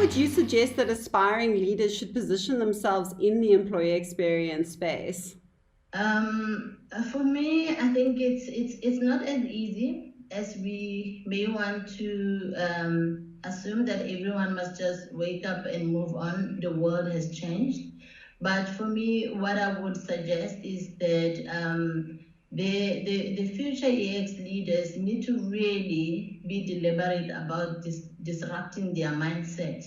would you suggest that aspiring leaders should position themselves in the employee experience space? For me, I think it's not as easy as we may want to assume that everyone must just wake up and move on. The world has changed. But for me, what I would suggest is that the future EX leaders need to really be deliberate about disrupting their mindset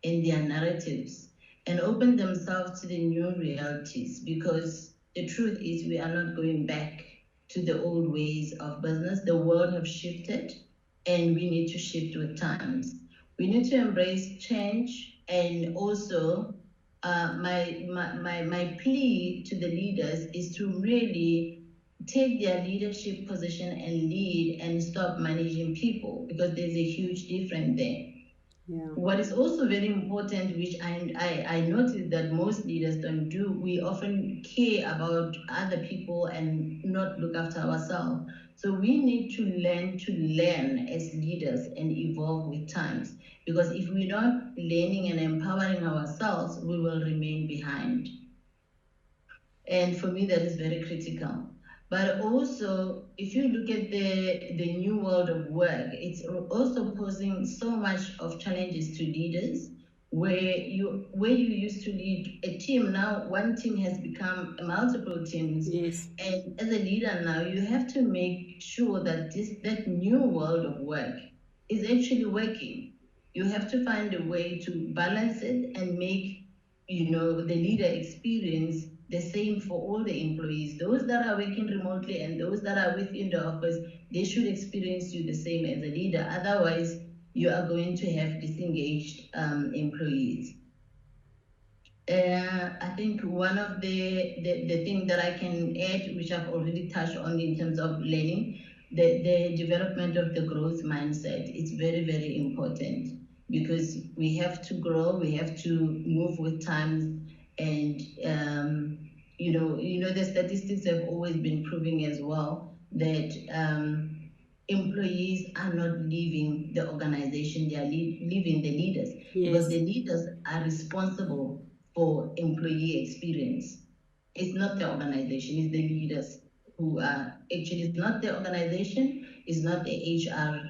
and their narratives and open themselves to the new realities, because the truth is we are not going back to the old ways of business. The world have shifted and we need to shift with times. We need to embrace change, and also my plea to the leaders is to really take their leadership position and lead and stop managing people, because there's a huge difference there. Yeah. What is also very important, which I noticed that most leaders don't do, we often care about other people and not look after ourselves. So we need to learn as leaders and evolve with times. Because if we're not learning and empowering ourselves, we will remain behind. And for me, that is very critical. But also, if you look at the new world of work, it's also posing so much of challenges to leaders, where you used to lead a team, now one team has become multiple teams. Yes. And as a leader now, you have to make sure that that new world of work is actually working. You have to find a way to balance it and make the leader experience the same for all the employees. Those that are working remotely and those that are within the office, they should experience you the same as a leader. Otherwise, you are going to have disengaged employees. I think one of the thing that I can add, which I've already touched on in terms of learning, the development of the growth mindset is very, very important, because we have to grow, we have to move with times, and the statistics have always been proving as well that employees are not leaving the organization, they are leaving the leaders. Yes. Because the leaders are responsible for employee experience. It's not the organization, it's the leaders who are actually, it's not the organization, it's not the HR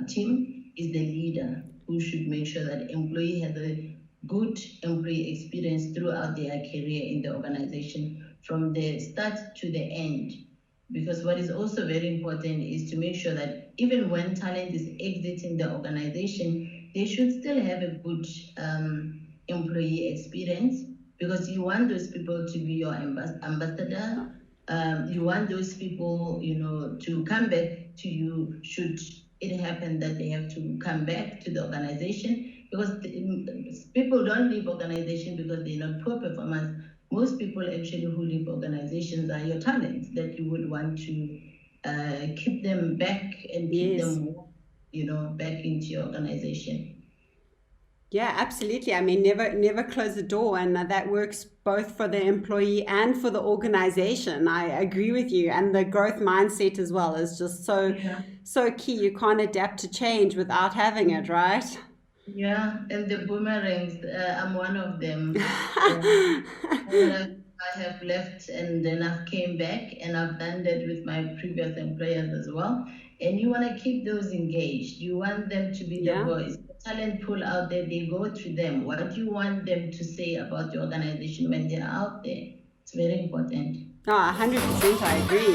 team, it's the leader who should make sure that employee has a good employee experience throughout their career in the organization, from the start to the end. Because what is also very important is to make sure that even when talent is exiting the organization, they should still have a good employee experience, because you want those people to be your ambassador. You want those people, to come back to you should it happen that they have to come back to the organization, because people don't leave organization because they're not poor performers. Most people actually who leave organizations are your talents that you would want to keep them back and keep Yes. them, back into your organization. Yeah, absolutely. I mean, never close the door, and that works both for the employee and for the organization. I agree with you, and the growth mindset as well is just so key. You can't adapt to change without having it, right? Yeah, and the boomerangs, I'm one of them. I have left and then I've came back, and I've done that with my previous employers as well. And you want to keep those engaged. You want them to be the Yeah. voice. The talent pool out there, they go to them. What do you want them to say about the organization when they're out there? It's very important. Oh, 100%, I agree.